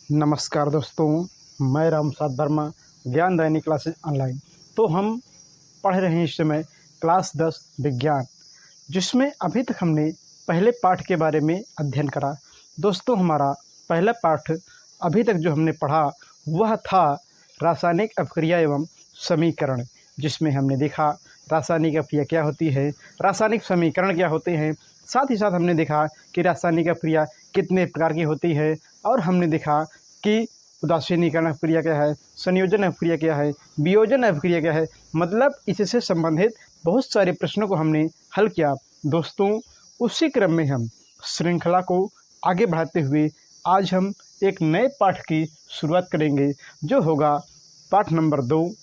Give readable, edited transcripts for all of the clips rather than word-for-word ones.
नमस्कार दोस्तों, मैं राम साथ वर्मा, ज्ञान दैनिक क्लासेज ऑनलाइन। तो हम पढ़ रहे हैं इस समय क्लास 10 विज्ञान, जिसमें अभी तक हमने पहले पाठ के बारे में अध्ययन करा। दोस्तों, हमारा पहला पाठ अभी तक जो हमने पढ़ा वह था रासायनिक अपक्रिया एवं समीकरण, जिसमें हमने देखा रासायनिक अपक्रिया क्या होती है, रासायनिक समीकरण क्या होते हैं। साथ ही साथ हमने देखा कि रासायनिक अपक्रिया कितने प्रकार की होती है, और हमने देखा कि उदासीनीकरण अपक्रिया क्या है, संयोजन अपक्रिया क्या है, वियोजन अपक्रिया क्या है। मतलब इससे संबंधित बहुत सारे प्रश्नों को हमने हल किया। दोस्तों, उसी क्रम में हम श्रृंखला को आगे बढ़ाते हुए आज हम एक नए पाठ की शुरुआत करेंगे, जो होगा पाठ नंबर 2।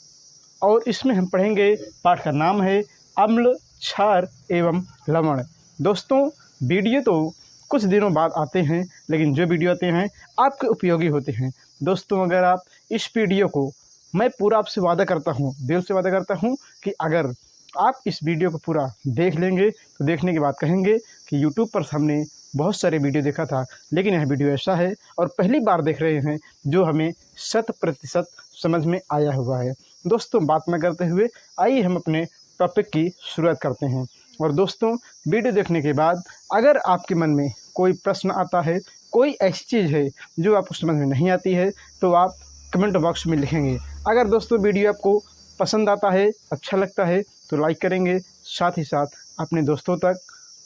और इसमें हम पढ़ेंगे, पाठ का नाम है अम्ल, क्षार एवं लवण। दोस्तों, वीडियो तो कुछ दिनों बाद आते हैं, लेकिन जो वीडियो आते हैं आपके उपयोगी होते हैं। दोस्तों, अगर आप इस वीडियो को, मैं पूरा आपसे वादा करता हूँ, दिल से वादा करता हूँ कि अगर आप इस वीडियो को पूरा देख लेंगे तो देखने के बाद कहेंगे कि यूट्यूब पर हमने बहुत सारे वीडियो देखा था, लेकिन यह वीडियो ऐसा है और पहली बार देख रहे हैं जो हमें 100% समझ में आया हुआ है। दोस्तों, बात न करते हुए आइए हम अपने टॉपिक की शुरुआत करते हैं। और दोस्तों, वीडियो देखने के बाद अगर आपके मन में कोई प्रश्न आता है, कोई ऐसी चीज़ है जो आपको समझ में नहीं आती है, तो आप कमेंट बॉक्स में लिखेंगे। अगर दोस्तों वीडियो आपको पसंद आता है, अच्छा लगता है, तो लाइक करेंगे, साथ ही साथ अपने दोस्तों तक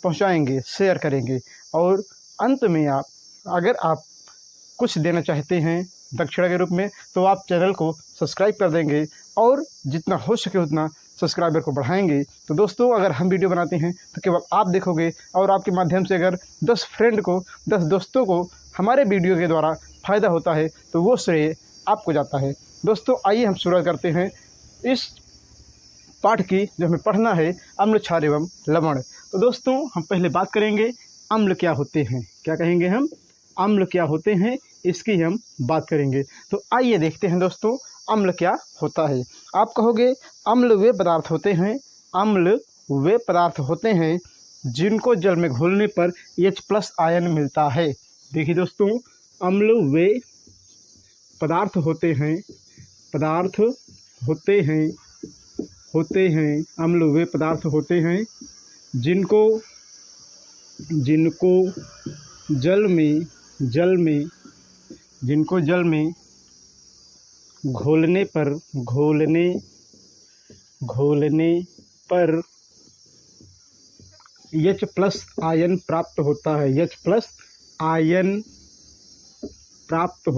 पहुंचाएंगे, शेयर करेंगे। और अंत में अगर आप कुछ देना चाहते हैं दक्षिणा के रूप में, तो आप चैनल को सब्सक्राइब कर देंगे और जितना हो सके उतना सब्सक्राइबर को बढ़ाएंगे। तो दोस्तों, अगर हम वीडियो बनाते हैं तो केवल आप देखोगे, और आपके माध्यम से अगर 10 फ्रेंड को, 10 दोस्तों को हमारे वीडियो के द्वारा फ़ायदा होता है, तो वो श्रेय आपको जाता है। दोस्तों, आइए हम शुरुआत करते हैं इस पाठ की, जो हमें पढ़ना है अम्ल, क्षार एवं लवण। तो दोस्तों, हम पहले बात करेंगे अम्ल क्या होते हैं। क्या कहेंगे हम? अम्ल क्या होते हैं, इसकी हम बात करेंगे। तो आइए देखते हैं दोस्तों, अम्ल क्या होता है। आप कहोगे अम्ल वे पदार्थ होते हैं, अम्ल वे पदार्थ होते हैं जिनको जल में घोलने पर H+ आयन मिलता है। देखिए दोस्तों, अम्ल वे पदार्थ होते हैं, पदार्थ होते हैं, अम्ल वे पदार्थ होते हैं जिनको जल में घोलने पर H+ आयन प्राप्त होता है, H+ आयन प्राप्त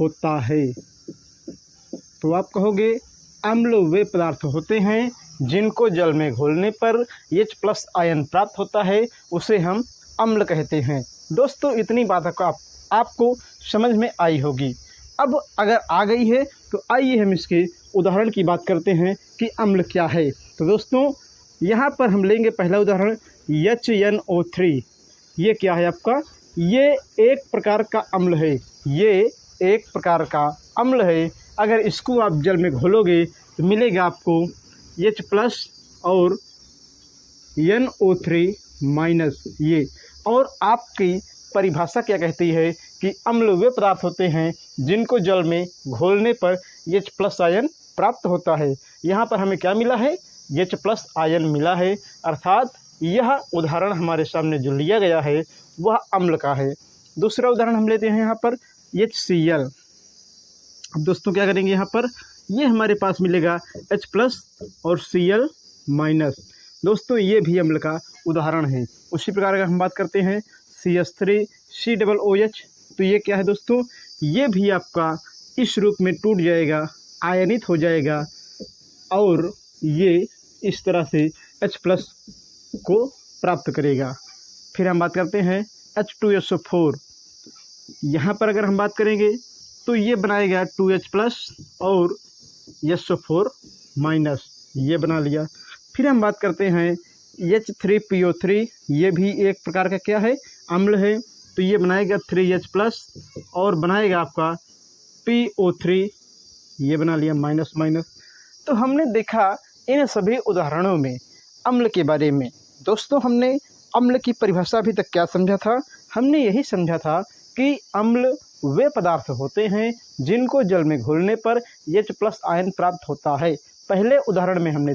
होता है। तो आप कहोगे अम्ल वे पदार्थ होते हैं जिनको जल में घोलने पर H+ आयन प्राप्त होता है, उसे हम अम्ल कहते हैं। दोस्तों, इतनी बात आपको समझ में आई होगी। अब अगर आ गई है तो आइए हम इसके उदाहरण की बात करते हैं कि अम्ल क्या है। तो दोस्तों, यहाँ पर हम लेंगे पहला उदाहरण HNO3। ये क्या है आपका? ये एक प्रकार का अम्ल है, अगर इसको आप जल में घोलोगे तो मिलेगा आपको H+ और NO3- ये। और आपकी परिभाषा क्या कहती है कि अम्ल वे पदार्थ होते हैं जिनको जल में घोलने पर H+ आयन प्राप्त होता है। यहाँ पर हमें क्या मिला है? H+ आयन मिला है। अर्थात यह उदाहरण हमारे सामने जो लिया गया है वह अम्ल का है। दूसरा उदाहरण हम लेते हैं यहाँ पर HCl। अब दोस्तों क्या करेंगे, यहाँ पर ये हमारे पास मिलेगा H+ और Cl-। दोस्तों, ये भी अम्ल का उदाहरण है। उसी प्रकार अगर हम बात करते हैं CH3COOH, तो ये क्या है दोस्तों? ये भी आपका इस रूप में टूट जाएगा, आयनित हो जाएगा, और ये इस तरह से H+ को प्राप्त करेगा। फिर हम बात करते हैं H2SO4। यहाँ पर अगर हम बात करेंगे तो ये बनाएगा 2H+ और SO4-, ये बना लिया। फिर हम बात करते हैं H3PO3। ये भी एक प्रकार का क्या है? अम्ल है। तो ये बनाएगा 3H+ और बनाएगा आपका PO3, ये बना लिया -। तो हमने देखा इन सभी उदाहरणों में अम्ल के बारे में। दोस्तों, हमने अम्ल की परिभाषा अभी तक क्या समझा था? हमने यही समझा था कि अम्ल वे पदार्थ होते हैं जिनको जल में घोलने पर H+ आयन प्राप्त होता है। पहले उदाहरण में हमने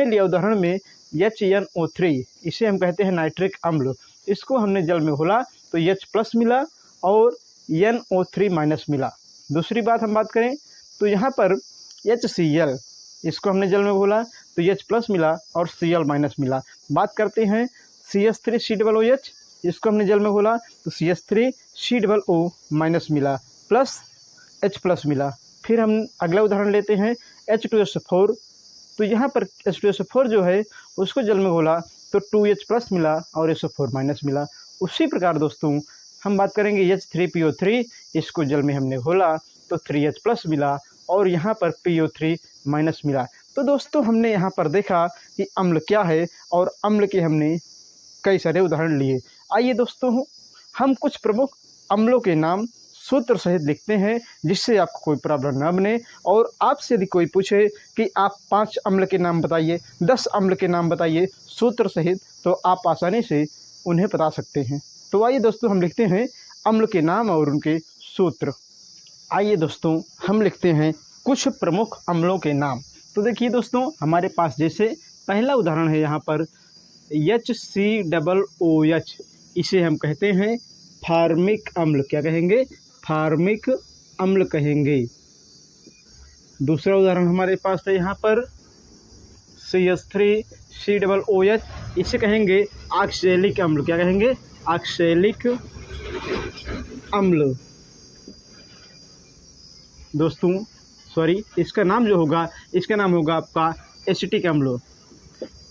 लिया उदाहरण में HNO3, इसे हम कहते हैं नाइट्रिक अम्ल। इसको हमने जल में घोला तो H+ मिला और NO3- मिला। दूसरी बात हम बात करें तो यहाँ पर HCl, इसको हमने जल में घोला तो H+ मिला और Cl- मिला। बात करते हैं CH3COOH, इसको हमने जल में घोला तो CH3COO- मिला प्लस H+ मिला। फिर हम अगला उदाहरण लेते हैं H2SO4, तो यहाँ पर H2SO4 जो है उसको जल में घोला तो 2H+ मिला और SO4- मिला। उसी प्रकार दोस्तों हम बात करेंगे H3PO3, इसको जल में हमने घोला तो 3H+ मिला और यहाँ पर PO3- मिला। तो दोस्तों हमने यहाँ पर देखा कि अम्ल क्या है और अम्ल के हमने कई सारे उदाहरण लिए। आइए दोस्तों हम कुछ प्रमुख अम्लों के नाम सूत्र सहित लिखते हैं जिससे आपको कोई प्रॉब्लम न बने। और आपसे यदि कोई पूछे कि आप 5 अम्ल के नाम बताइए, 10 अम्ल के नाम बताइए सूत्र सहित, तो आप आसानी से उन्हें बता सकते हैं। तो आइए दोस्तों हम लिखते हैं अम्ल के नाम और उनके सूत्र। आइए दोस्तों हम लिखते हैं कुछ प्रमुख अम्लों के नाम। तो देखिए दोस्तों हमारे पास जैसे पहला उदाहरण है यहाँ पर HCOOH, इसे हम कहते हैं फार्मिक अम्ल। क्या कहेंगे? फार्मिक अम्ल कहेंगे। दूसरा उदाहरण हमारे पास है यहाँ पर CH3COOH, इसे कहेंगे ऑक्सैलिक अम्ल। क्या कहेंगे? ऑक्सैलिक अम्ल। दोस्तों इसका नाम जो होगा, इसका नाम होगा आपका एसिटिक अम्ल।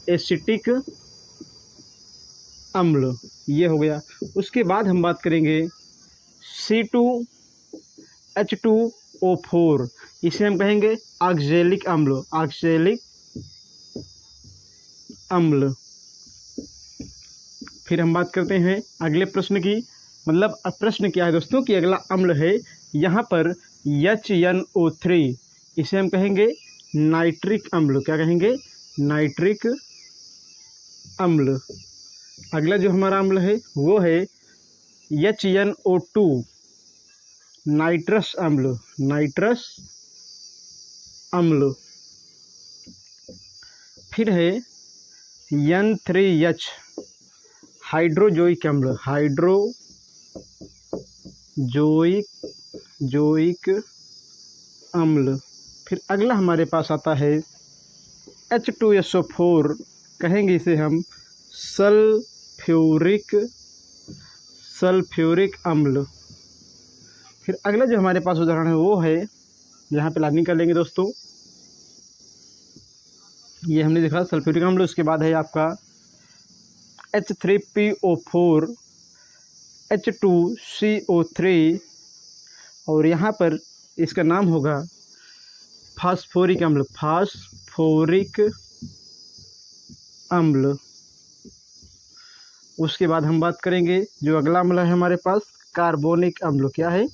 एसिटिक अम्ल ये हो गया। उसके बाद हम बात करेंगे C2H2O4, इसे हम कहेंगे ऑक्सैलिक अम्ल। ऑक्सैलिक अम्ल। फिर हम बात करते हैं अगले प्रश्न की। मतलब प्रश्न क्या है दोस्तों कि अगला अम्ल है यहाँ पर HNO3, इसे हम कहेंगे नाइट्रिक अम्ल। क्या कहेंगे? नाइट्रिक अम्ल। अगला जो हमारा अम्ल है वो है HNO2, नाइट्रस अम्ल। नाइट्रस अम्ल। फिर है N3H, हाइड्रोजोइक अम्ल। हाइड्रोजोइक अम्ल। फिर अगला हमारे पास आता है H2SO4, कहेंगे इसे हम सल्फ्यूरिक अम्ल। फिर अगला जो हमारे पास उदाहरण है वो है, यहाँ पे लाइनिंग कर लेंगे दोस्तों, ये हमने देखा सल्फ्यूरिक अम्ल। उसके बाद है आपका H3PO4, H2CO3 और यहाँ पर इसका नाम होगा फास्फोरिक अम्ल। फास्फोरिक अम्ल। उसके बाद हम बात करेंगे जो अगला अम्ल है हमारे पास कार्बोनिक अम्ल। क्या है?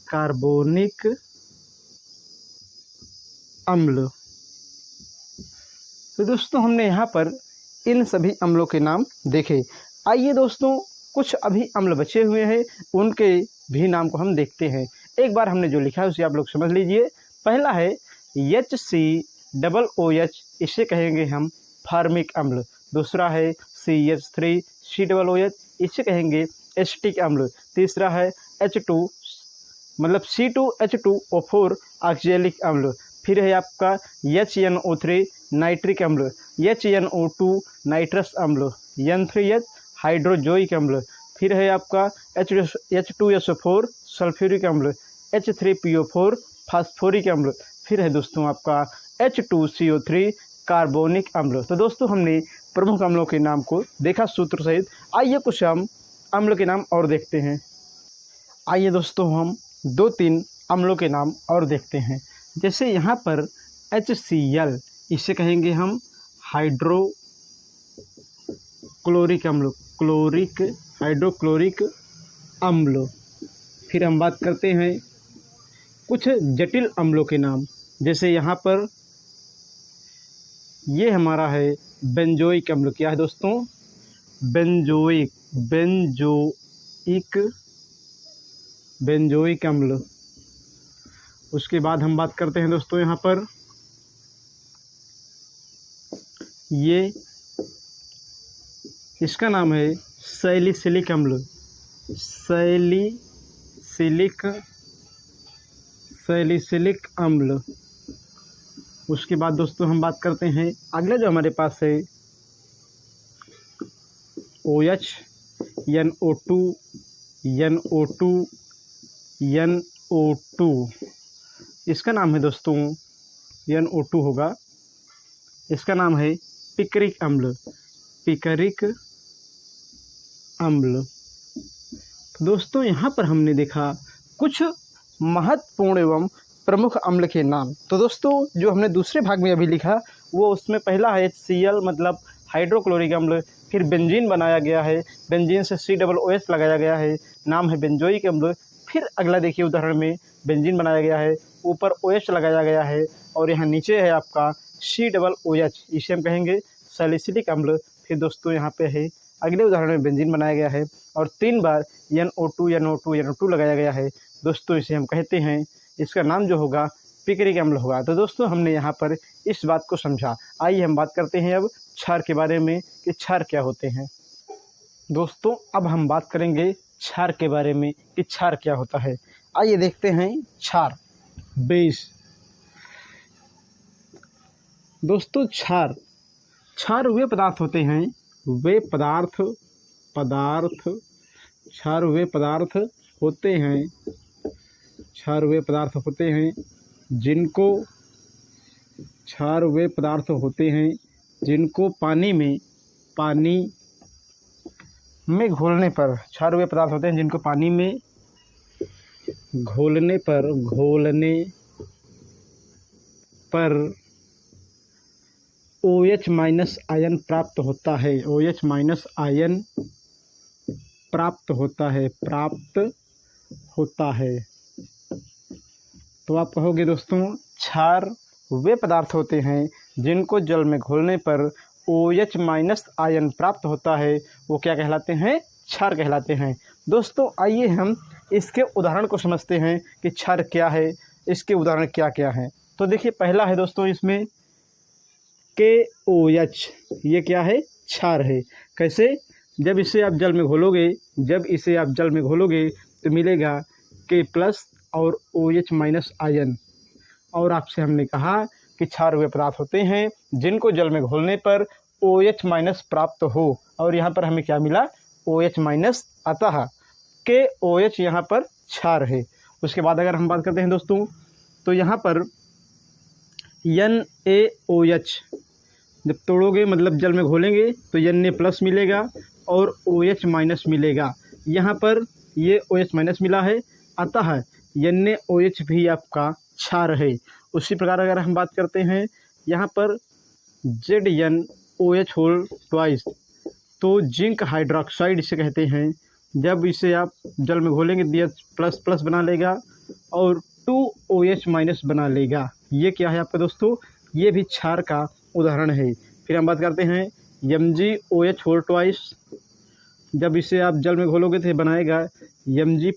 कार्बोनिक अम्ल। तो दोस्तों हमने यहाँ पर इन सभी अम्लों के नाम देखे। आइए दोस्तों कुछ अभी अम्ल बचे हुए हैं, उनके भी नाम को हम देखते हैं। एक बार हमने जो लिखा है उसे आप लोग समझ लीजिए। पहला है HCOOH, इसे कहेंगे हम फार्मिक अम्ल। दूसरा है CH3COOH, इसे कहेंगे एसिटिक अम्ल। तीसरा है C2H2O4, ऑक्सैलिक अम्ल। फिर है आपका HNO3, नाइट्रिक अम्ल। HNO2, नाइट्रस अम्ल। N3H, हाइड्रोजोइक अम्ल। फिर है आपका H2SO4, सल्फ्यूरिक अम्ल। H3PO4, फास्फोरिक अम्ल। फिर है दोस्तों आपका H2CO3, कार्बोनिक अम्ल। तो दोस्तों हमने प्रमुख अम्लों के नाम को देखा सूत्र सहित। आइए कुछ हम अम्ल के नाम और देखते हैं। आइए दोस्तों हम 2-3 अम्लों के नाम और देखते हैं। जैसे यहाँ पर HCl, इसे कहेंगे हम हाइड्रोक्लोरिक अम्ल। हाइड्रोक्लोरिक अम्ल। फिर हम बात करते हैं कुछ जटिल अम्लों के नाम। जैसे यहाँ पर ये हमारा है बेंजोइक अम्ल। क्या है दोस्तों? बेंजोइक बेंजोइक अम्ल। उसके बाद हम बात करते हैं दोस्तों यहाँ पर ये इसका नाम है सैलिसिलिक अम्ल। सैलिसिलिक अम्ल। उसके बाद दोस्तों हम बात करते हैं अगला जो हमारे पास है OH, NO2, NO2। इसका नाम है दोस्तों NO2 होगा। इसका नाम है पिकरिक अम्ल। दोस्तों यहाँ पर हमने देखा कुछ महत्वपूर्ण एवं प्रमुख अम्ल के नाम। तो दोस्तों जो हमने दूसरे भाग में अभी लिखा वो उसमें पहला है Cl मतलब हाइड्रोक्लोरिक अम्ल। फिर बेंजीन बनाया गया है, बेंजीन से COOH लगाया गया है, नाम है बेंजोइक अम्ल। फिर अगला देखिए उदाहरण में बेंजीन बनाया गया है, ऊपर OH लगाया गया है और यहाँ नीचे है आपका COOH, इसे हम कहेंगे सैलिसिलिक अम्ल। फिर दोस्तों यहाँ पे है अगले उदाहरण में बेंजीन बनाया गया है और 3 बार NO2 लगाया गया है। दोस्तों इसे हम कहते हैं, इसका नाम जो होगा पिकरिक अम्ल होगा। तो दोस्तों हमने यहाँ पर इस बात को समझा। आइए हम बात करते हैं अब क्षार के बारे में कि क्षार क्या होते हैं। दोस्तों अब हम बात करेंगे क्षार के बारे में कि क्षार क्या होता है। आइए देखते हैं क्षार, बेस। दोस्तों क्षार वे पदार्थ होते हैं, क्षार वे पदार्थ होते हैं जिनको पानी में घोलने पर, क्षार वे पदार्थ होते हैं जिनको पानी में घोलने पर OH माइनस आयन प्राप्त होता है। तो आप कहोगे दोस्तों क्षार वे पदार्थ होते हैं जिनको जल में घोलने पर OH माइनस आयन प्राप्त होता है, वो क्या कहलाते हैं? क्षार कहलाते हैं। दोस्तों आइए हम इसके उदाहरण को समझते हैं कि क्षार क्या है, इसके उदाहरण क्या क्या हैं। तो देखिए पहला है दोस्तों इसमें KOH, ये क्या है? क्षार है। कैसे? जब इसे आप जल में घोलोगे तो मिलेगा K+ और OH माइनस आयन। और आपसे हमने कहा कि क्षार वे पदार्थ होते हैं जिनको जल में घोलने पर OH माइनस प्राप्त हो, और यहाँ पर हमें क्या मिला? OH माइनस, अतः KOH यहाँ पर क्षार है। उसके बाद अगर हम बात करते हैं दोस्तों तो यहाँ पर NaOH, जब तोड़ोगे मतलब जल में घोलेंगे तो Na+ मिलेगा और OH माइनस मिलेगा। यहाँ पर ये OH माइनस मिला है, अतः NaOH भी आपका क्षार है। उसी प्रकार अगर हम बात करते हैं यहाँ पर ZnOH होल ट्वाइस, तो जिंक हाइड्रोक्साइड इसे कहते हैं। जब इसे आप जल में घोलेंगे तो H++ बना लेगा और 2OH माइनस बना लेगा। ये क्या है आपका दोस्तों? ये भी क्षार का उदाहरण है। फिर हम बात करते हैं MgOH होल ट्वाइस, जब इसे आप जल में घोलोगे तो बनाएगा Mg++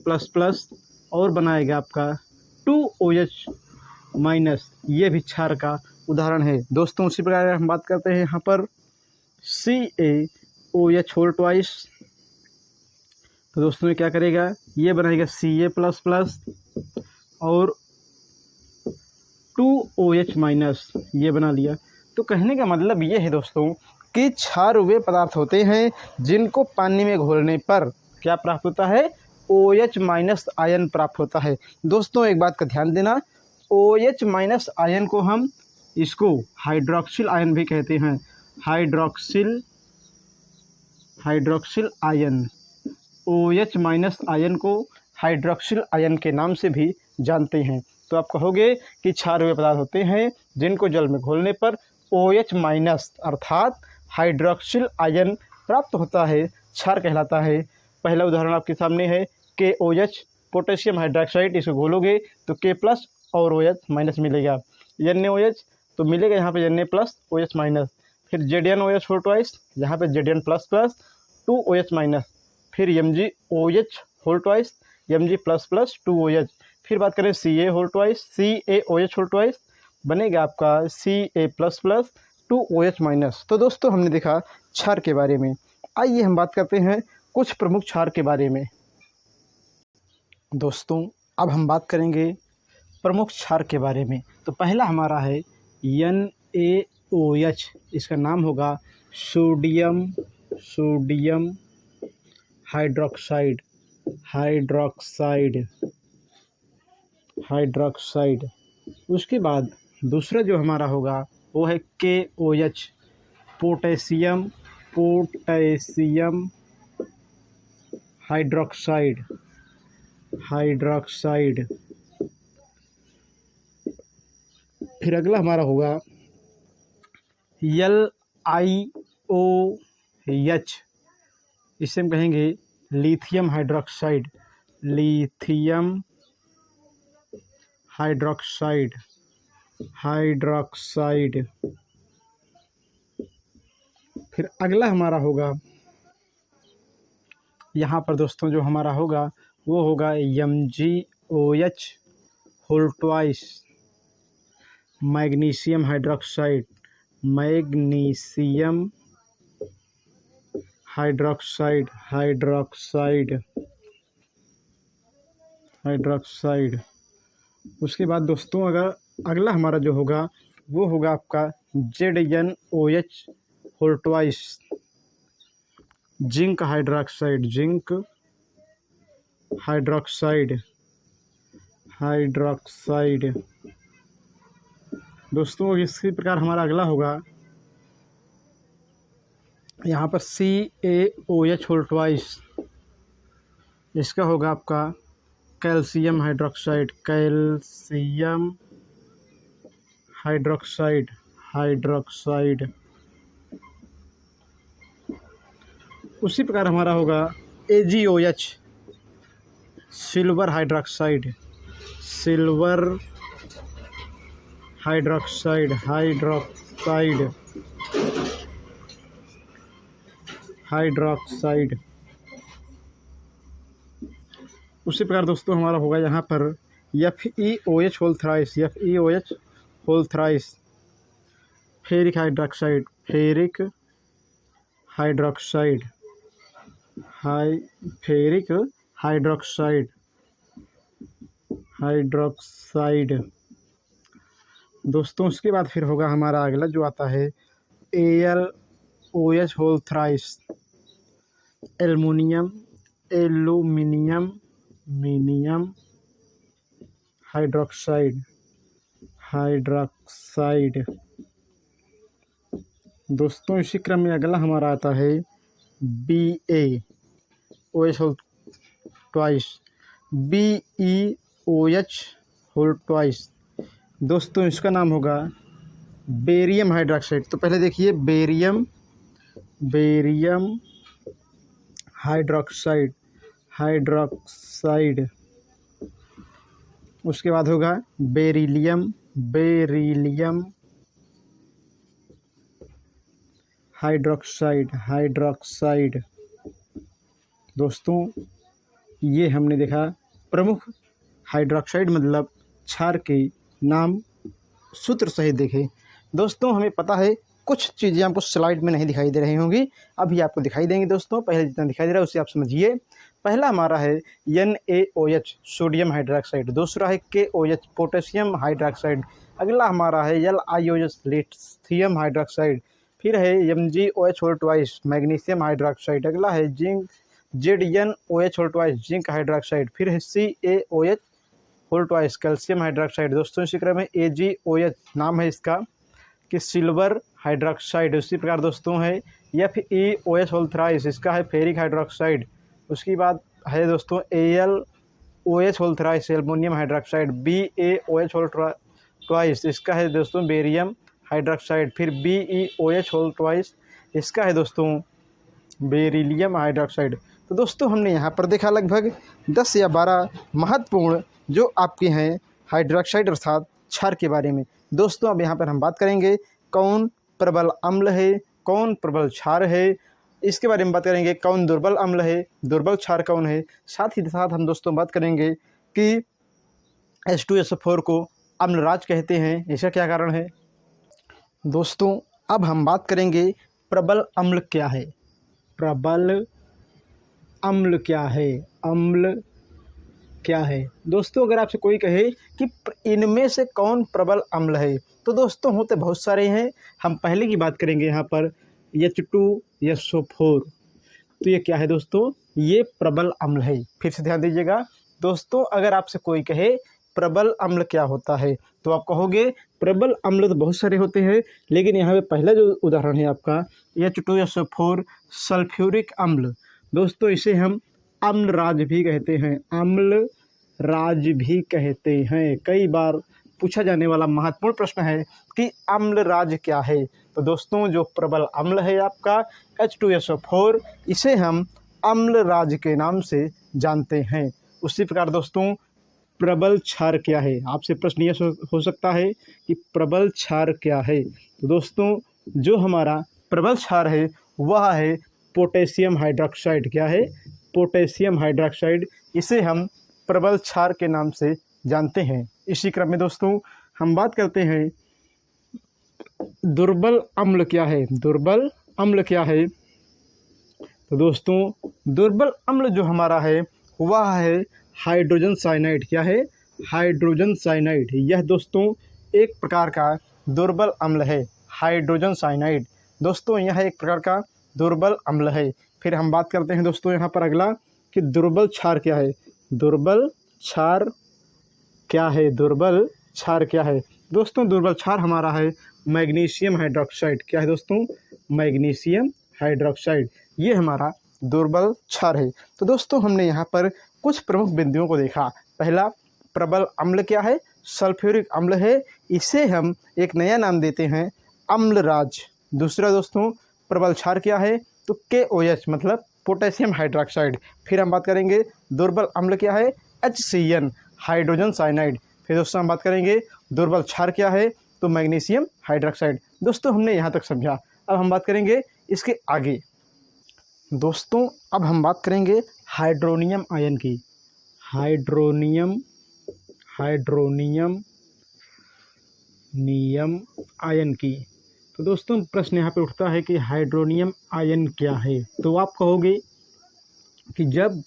और बनाएगा आपका 2OH माइनस, ये भी क्षार का उदाहरण है। दोस्तों उसी प्रकार हम बात करते हैं यहाँ पर CaOH होल ट्वाइस, तो दोस्तों ये क्या करेगा? ये बनाएगा Ca++ और 2OH माइनस, ये बना लिया। तो कहने का मतलब ये है दोस्तों कि क्षार वे पदार्थ होते हैं जिनको पानी में घोलने पर क्या प्राप्त होता है? OH माइनस आयन प्राप्त होता है। दोस्तों एक बात का ध्यान देना, OH माइनस आयन को हम इसको हाइड्रोक्सिल आयन भी कहते हैं। Hydroxyl ion, OH minus ion को हाइड्रोक्सिल आयन के नाम से भी जानते हैं। तो आप कहोगे कि क्षार वे पदार्थ होते हैं जिनको जल में घोलने पर OH माइनस अर्थात हाइड्रोक्सिल आयन प्राप्त होता है, क्षार कहलाता है। पहला उदाहरण आपके सामने है KOH, पोटेशियम हाइड्रोक्साइड, इसको घोलोगे तो K+ और OH माइनस मिलेगा। NaOH तो मिलेगा यहाँ पे Na+ OH माइनस। फिर ZnOH होल ट्वाइस, यहाँ पे Zn++ 2OH माइनस। फिर MgOH होल ट्वाइस, Mg++2OH। फिर बात करें CaOH होल ट्वाइस बनेगा आपका Ca++2OH-। तो दोस्तों हमने देखा क्षार के बारे में। आइए हम बात करते हैं कुछ प्रमुख क्षार के बारे में। दोस्तों अब हम बात करेंगे प्रमुख क्षार के बारे में। तो पहला हमारा है NaOH, इसका नाम होगा सोडियम हाइड्रॉक्साइड। उसके बाद दूसरा जो हमारा होगा वो है KOH, पोटेशियम हाइड्रॉक्साइड। फिर अगला हमारा होगा LiOH, इसे हम कहेंगे लिथियम हाइड्रॉक्साइड। फिर अगला हमारा होगा यहाँ पर दोस्तों जो हमारा होगा वो होगा MgOH whole twice, magnesium hydroxide. उसके बाद दोस्तों अगर अगला हमारा जो होगा वो होगा आपका ZnOH whole twice, zinc hydroxide. दोस्तों इसी प्रकार हमारा अगला होगा यहाँ पर CaOH होल ट्वाइस, इसका होगा आपका कैल्शियम हाइड्रॉक्साइड। उसी प्रकार हमारा होगा AgOH सिल्वर हाइड्रॉक्साइड उसी प्रकार दोस्तों हमारा होगा यहाँ पर FeOH whole thrice, ferric hydroxide. दोस्तों उसके बाद फिर होगा हमारा अगला जो आता है AlOH whole thrice, aluminium hydroxide. दोस्तों इसी क्रम में अगला हमारा आता है BeOH whole twice, BeOH whole twice. दोस्तों इसका नाम होगा बेरियम हाइड्रॉक्साइड। तो पहले देखिए बेरियम हाइड्रॉक्साइड। उसके बाद होगा बेरिलियम हाइड्रॉक्साइड। दोस्तों ये हमने देखा प्रमुख हाइड्रॉक्साइड मतलब क्षार के नाम सूत्र सहित देखे। दोस्तों हमें पता है कुछ चीज़ें आपको स्लाइड में नहीं दिखाई दे रही होंगी, अभी आपको दिखाई देंगी। दोस्तों पहले जितना दिखाई दे रहा है उसे आप समझिए। पहला हमारा है NaOH सोडियम हाइड्रॉक्साइड, दूसरा है KOH पोटेशियम हाइड्रॉक्साइड, अगला हमारा है LiOH लिथियम हाइड्रॉक्साइड, फिर है MgOH whole twice magnesium hydroxide, अगला है ZnOH whole twice zinc hydroxide, फिर है CaOH whole twice calcium hydroxide. दोस्तों इसी क्रम में AgOH नाम है इसका कि सिल्वर हाइड्रॉक्साइड। उसी प्रकार दोस्तों है FeOH होल थ्राइस, इसका है फेरिक हाइड्रॉक्साइड। उसके बाद है दोस्तों AlOH whole thrice aluminium hydroxide, BaOH whole twice, इसका है दोस्तों बेरियम हाइड्रॉक्साइड, फिर BeOH होल ट्वाइस, इसका है दोस्तों बेरिलियम हाइड्रॉक्साइड। तो दोस्तों हमने यहाँ पर देखा लगभग 10 या 12 महत्वपूर्ण जो आपके हैं हाइड्रॉक्साइड अर्थात क्षार के बारे में। दोस्तों अब यहाँ पर हम बात करेंगे कौन प्रबल अम्ल है, कौन प्रबल क्षार है, इसके बारे में बात करेंगे, कौन दुर्बल अम्ल है, दुर्बल क्षार कौन है। साथ ही साथ हम दोस्तों बात करेंगे कि H2SO4 को अम्लराज कहते हैं, इसका क्या कारण है। दोस्तों अब हम बात करेंगे प्रबल अम्ल क्या है। प्रबल अम्ल क्या है, अम्ल क्या है। दोस्तों अगर आपसे कोई कहे कि इनमें से कौन प्रबल अम्ल है, तो दोस्तों होते बहुत सारे हैं। हम पहले की बात करेंगे यहाँ पर H2SO4। तो ये क्या है दोस्तों, ये प्रबल अम्ल है। फिर से ध्यान दीजिएगा दोस्तों, अगर आपसे कोई कहे प्रबल अम्ल क्या होता है, तो आप कहोगे प्रबल अम्ल तो बहुत सारे होते हैं, लेकिन यहाँ पे पहला जो उदाहरण है आपका H2SO4 सल्फ्यूरिक अम्ल। दोस्तों इसे हम अम्लराज भी कहते हैं, अम्लराज भी कहते हैं। कई बार पूछा जाने वाला महत्वपूर्ण प्रश्न है कि अम्लराज क्या है। तो दोस्तों जो प्रबल अम्ल है आपका H2SO4, इसे हम अम्लराज के नाम से जानते हैं। उसी प्रकार दोस्तों प्रबल क्षार क्या है, आपसे प्रश्न यह हो सकता है कि प्रबल क्षार क्या है। तो दोस्तों जो हमारा प्रबल क्षार है वह है पोटेशियम हाइड्रोक्साइड। क्या है, पोटेशियम हाइड्रोक्साइड। इसे हम प्रबल क्षार के नाम से जानते हैं। इसी क्रम में दोस्तों हम बात करते हैं दुर्बल अम्ल क्या है। दुर्बल अम्ल क्या है, तो दोस्तों दुर्बल अम्ल जो हमारा है वह है हाइड्रोजन साइनाइड। क्या है, हाइड्रोजन साइनाइड। यह दोस्तों एक प्रकार का दुर्बल अम्ल है, हाइड्रोजन साइनाइड। दोस्तों यह एक प्रकार का दुर्बल अम्ल है। फिर हम बात करते हैं दोस्तों यहाँ पर अगला कि दुर्बल क्षार क्या है। दुर्बल क्षार क्या है, दुर्बल क्षार क्या है। दोस्तों दुर्बल क्षार हमारा है मैग्नीशियम हाइड्रोक्साइड। क्या है दोस्तों, मैग्नीशियम हाइड्रोक्साइड। ये हमारा दुर्बल क्षार है। तो दोस्तों हमने यहाँ पर कुछ प्रमुख बिंदुओं को देखा। पहला, प्रबल अम्ल क्या है, सल्फ्यूरिक अम्ल है, इसे हम एक नया नाम देते हैं अम्लराज। दूसरा दोस्तों प्रबल क्षार क्या है, तो KOH मतलब पोटेशियम हाइड्रोक्साइड। फिर हम बात करेंगे दुर्बल अम्ल क्या है, HCN हाइड्रोजन साइनाइड। फिर दोस्तों हम बात करेंगे दुर्बल क्षार क्या है, तो मैग्नीशियम हाइड्रोक्साइड। दोस्तों हमने यहाँ तक समझा। अब हम बात करेंगे इसके आगे। दोस्तों अब हम बात करेंगे हाइड्रोनियम आयन की। हाइड्रोनियम आयन की। तो दोस्तों प्रश्न यहाँ पे उठता है कि हाइड्रोनियम आयन क्या है। तो आप कहोगे कि जब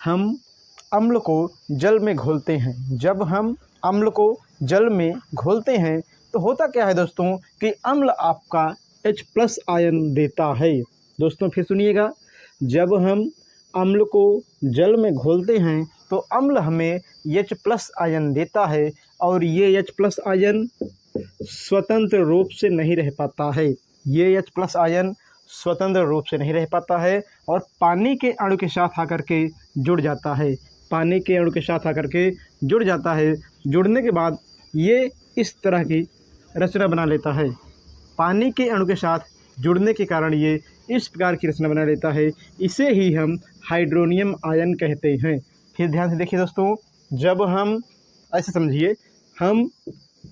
हम अम्ल को जल में घोलते हैं, जब हम अम्ल को जल में घोलते हैं तो होता क्या है दोस्तों कि अम्ल आपका H+ आयन देता है। दोस्तों फिर सुनिएगा, जब हम अम्ल को जल में घोलते हैं तो अम्ल हमें H+ आयन देता है, और ये H+ आयन स्वतंत्र रूप से नहीं रह पाता है। ये H+ आयन स्वतंत्र रूप से नहीं रह पाता है और पानी के अणु के साथ आकर के जुड़ जाता है। पानी के अणु के साथ आकर के जुड़ जाता है। जुड़ने के बाद ये इस तरह की रचना बना लेता है। पानी के अणु के साथ जुड़ने के कारण ये इस प्रकार की रचना बना लेता है। इसे ही हम हाइड्रोनियम आयन कहते हैं। फिर ध्यान से देखिए दोस्तों, जब हम ऐसे समझिए, हम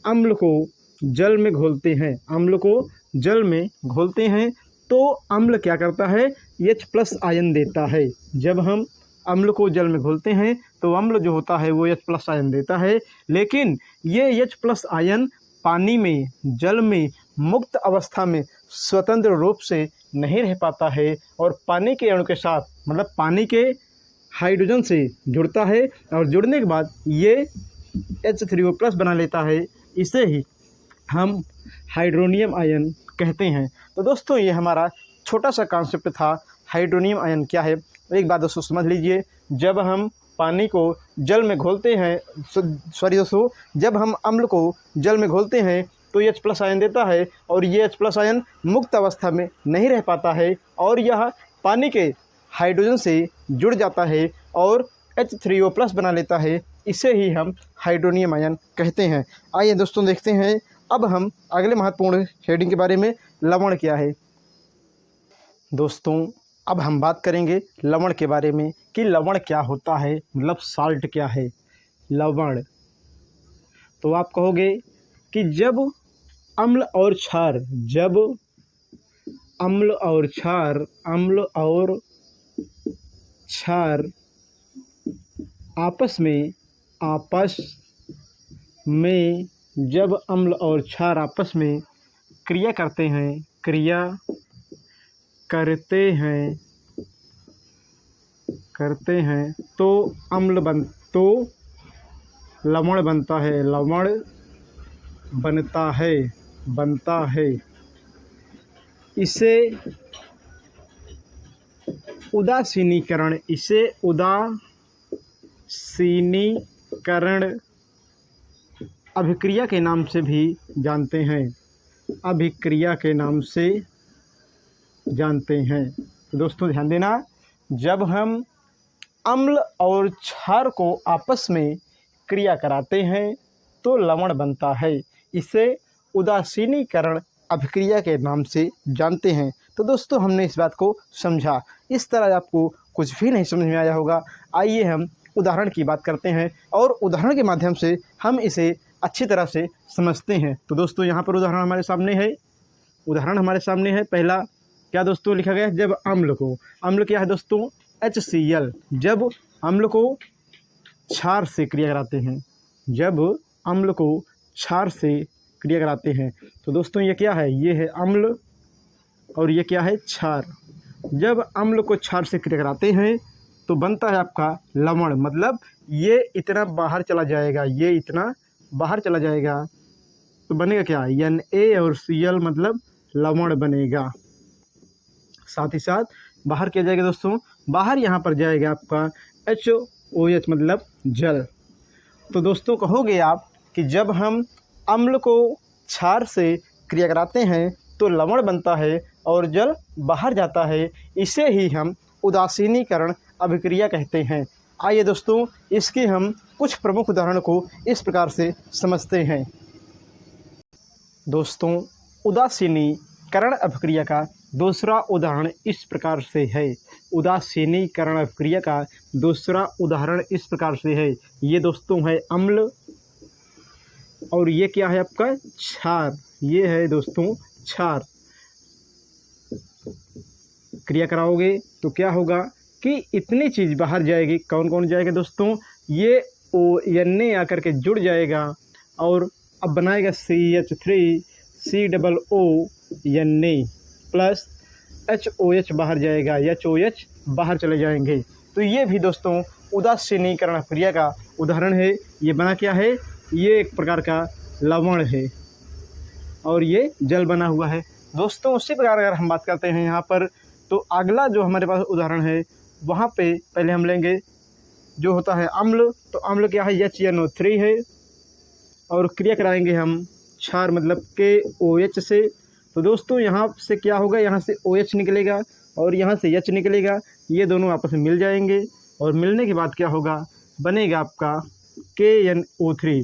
अम्ल को जल में घोलते हैं, अम्ल को जल में घोलते हैं तो अम्ल क्या करता है, H+ आयन देता है। जब हम अम्ल को जल में घोलते हैं तो अम्ल जो होता है वो H+ आयन देता है, लेकिन ये H+ आयन पानी में, जल में मुक्त अवस्था में स्वतंत्र रूप से नहीं रह पाता है और पानी के अणु के साथ, मतलब पानी के हाइड्रोजन से जुड़ता है और जुड़ने के बाद ये H3O+ बना लेता है। इसे ही हम हाइड्रोनियम आयन कहते हैं। तो दोस्तों ये हमारा छोटा सा कॉन्सेप्ट था, हाइड्रोनियम आयन क्या है। एक बात दोस्तों समझ लीजिए, जब हम पानी को जल में घोलते हैं, दोस्तों जब हम अम्ल को जल में घोलते हैं तो ये H+ आयन देता है और ये H+ आयन मुक्त अवस्था में नहीं रह पाता है और यह पानी के हाइड्रोजन से जुड़ जाता है और H3O+ बना लेता है। इसे ही हम हाइड्रोनियम आयन कहते हैं। आइए दोस्तों देखते हैं अब हम अगले महत्वपूर्ण हेडिंग के बारे में, लवण क्या है। दोस्तों अब हम बात करेंगे लवण के बारे में कि लवण क्या होता है, मतलब साल्ट क्या है, लवण। तो आप कहोगे कि जब अम्ल और क्षार, जब अम्ल और क्षार, अम्ल और क्षार आपस में जब अम्ल और क्षार आपस में क्रिया करते हैं तो तो लवण बनता है। इसे उदासीनीकरण अभिक्रिया के नाम से भी जानते हैं। तो दोस्तों ध्यान देना, जब हम अम्ल और क्षार को आपस में क्रिया कराते हैं तो लवण बनता है। इसे उदासीनीकरण अभिक्रिया के नाम से जानते हैं। तो दोस्तों हमने इस बात को समझा। इस तरह आपको कुछ भी नहीं समझ में आया होगा, आइए हम उदाहरण की बात करते हैं और उदाहरण के माध्यम से हम इसे अच्छी तरह से समझते हैं। तो दोस्तों यहाँ पर उदाहरण हमारे सामने है। पहला क्या दोस्तों लिखा गया है, जब अम्ल क्या है दोस्तों, HCl, जब अम्ल को क्षार से क्रिया कराते हैं, तो दोस्तों ये क्या है, ये है अम्ल और ये क्या है, क्षार। जब अम्ल को क्षार से क्रिया कराते हैं तो बनता है आपका लवण, मतलब ये इतना बाहर चला जाएगा तो बनेगा क्या, Na और Cl, मतलब लवण बनेगा। साथ ही साथ बाहर क्या जाएगा दोस्तों, बाहर यहाँ पर जाएगा आपका HOH, मतलब जल। तो दोस्तों कहोगे आप कि जब हम अम्ल को क्षार से क्रिया कराते हैं तो लवण बनता है और जल बाहर जाता है, इसे ही हम उदासीनीकरण अभिक्रिया कहते हैं। आइए दोस्तों इसके हम कुछ प्रमुख उदाहरणों को इस प्रकार से समझते हैं। दोस्तों उदासीनीकरण अभिक्रिया का दूसरा उदाहरण इस प्रकार से है। ये दोस्तों है अम्ल और ये क्या है आपका, क्षार। ये है दोस्तों क्षार। क्रिया कराओगे तो क्या होगा कि इतनी चीज़ बाहर जाएगी। कौन कौन जाएगा दोस्तों, ये Na आकर के जुड़ जाएगा और अब बनाएगा CH3COO प्लस HOH बाहर जाएगा, HOH बाहर चले जाएंगे। तो ये भी दोस्तों उदासीनीकरण क्रिया का उदाहरण है। ये बना क्या है, ये एक प्रकार का लवण है और ये जल बना हुआ है। दोस्तों उसी प्रकार अगर हम बात करते हैं यहाँ पर, तो अगला जो हमारे पास उदाहरण है वहाँ पे पहले हम लेंगे जो होता है अम्ल। तो अम्ल क्या है, HNO3 है और क्रिया कराएंगे हम क्षार, मतलब KOH से। तो दोस्तों यहाँ से क्या होगा, यहाँ से OH निकलेगा और यहाँ से H निकलेगा, ये दोनों आपस में मिल जाएंगे और मिलने के बाद क्या होगा, बनेगा आपका KNO3।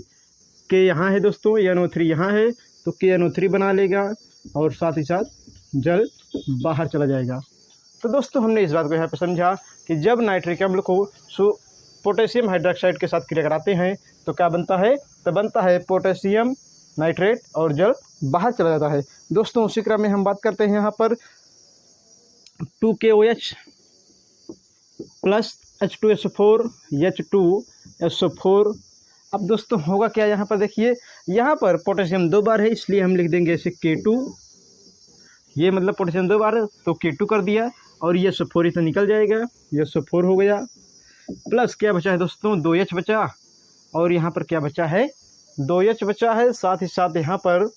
K यहाँ है दोस्तों, NO3 यहाँ है, तो KNO3 बना लेगा और साथ ही साथ जल बाहर चला जाएगा। तो दोस्तों हमने इस बात को यहाँ पर समझा कि जब नाइट्रिक अम्ल को पोटेशियम हाइड्रोक्साइड के साथ क्रिया कराते हैं तो क्या बनता है, तो बनता है पोटेशियम नाइट्रेट और जल बाहर चला जाता है। दोस्तों उसी क्रम में हम बात करते हैं यहाँ पर 2KOH प्लस H2SO4 H2SO4। अब दोस्तों होगा क्या, यहाँ पर देखिए, यहाँ पर पोटेशियम 2 बार है इसलिए हम लिख देंगे इसे K2। ये मतलब पोटेशियम 2 बार है तो K2 कर दिया और ये SO4 इतना निकल जाएगा, ये SO4 हो गया। प्लस क्या बचा है दोस्तों, 2H बचा और यहाँ पर क्या बचा है, 2H बचा है, साथ ही साथ यहाँ पर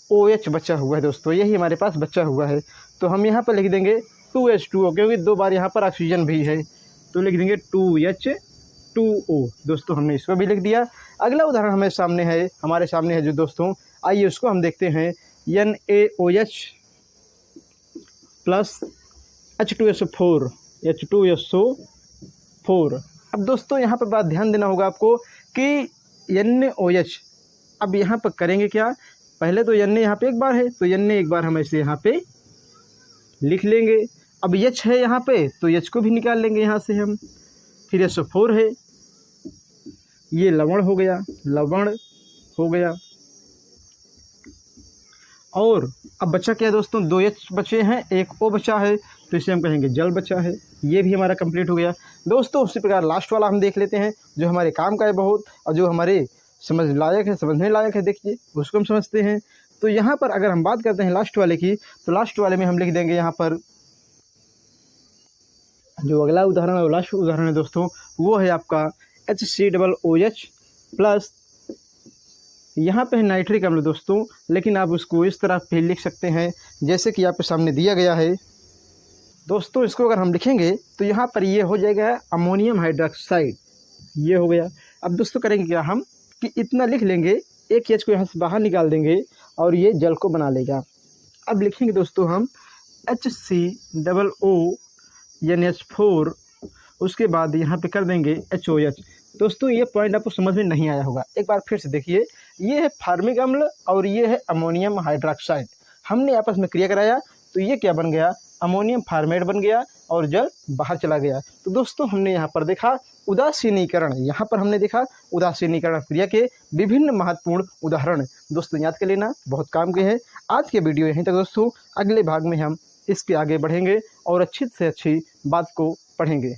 OH बचा हुआ है। दोस्तों यही हमारे पास बचा हुआ है, तो हम यहाँ पर लिख देंगे 2H2O, क्योंकि 2 बार यहाँ पर ऑक्सीजन भी है तो लिख देंगे 2H2O। दोस्तों हमने इसको भी लिख दिया। अगला उदाहरण हमारे सामने है जो दोस्तों, आइए उसको हम देखते हैं। NaOH plus H2SO4 H2SO4। अब दोस्तों यहाँ पर बात ध्यान देना होगा आपको कि NaOH, अब यहाँ पर करेंगे क्या, पहले तो Na यहाँ पे एक बार है तो Na एक बार हम ऐसे यहाँ पे लिख लेंगे। अब H है यहाँ पे तो H को भी निकाल लेंगे यहाँ से हम, फिर SO4 है, ये लवण हो गया। और अब बचा क्या है दोस्तों, 2 H बचे हैं, एक O बचा है, तो इसे हम कहेंगे जल बचा है। ये भी हमारा कंप्लीट हो गया दोस्तों। उसी प्रकार लास्ट वाला हम देख लेते हैं, जो हमारे काम का है बहुत और जो हमारे समझने लायक है, देखिए उसको हम समझते हैं। तो यहाँ पर अगर हम बात करते हैं लास्ट वाले की, तो लास्ट वाले में हम लिख देंगे यहाँ पर जो अगला उदाहरण है, लास्ट उदाहरण है दोस्तों, वो है आपका HCOOH प्लस, यहाँ पे है नाइट्रिक अम्ल दोस्तों, लेकिन आप उसको इस तरह भी लिख सकते हैं जैसे कि आपके सामने दिया गया है दोस्तों। इसको अगर हम लिखेंगे तो यहाँ पर ये हो जाएगा अमोनियम हाइड्रोक्साइड, ये हो गया। अब दोस्तों करेंगे क्या हम कि इतना लिख लेंगे, एक H को यहाँ से बाहर निकाल देंगे और ये जल को बना लेगा। अब लिखेंगे दोस्तों हम HCOONH4, उसके बाद यहाँ पे कर देंगे HOH। दोस्तों ये पॉइंट आपको समझ में नहीं आया होगा, एक बार फिर से देखिए। ये है फार्मिक अम्ल और ये है अमोनियम हाइड्रोक्साइड, हमने आपस में क्रिया कराया तो ये क्या बन गया, अमोनियम फार्मेट बन गया और जल बाहर चला गया। तो दोस्तों हमने यहाँ पर देखा उदासीनीकरण, यहाँ पर हमने देखा उदासीनीकरण क्रिया के विभिन्न महत्वपूर्ण उदाहरण। दोस्तों याद कर लेना, बहुत काम के हैं। आज के वीडियो यहीं तक दोस्तों, अगले भाग में हम इसके आगे बढ़ेंगे और अच्छी से अच्छी बात को पढ़ेंगे।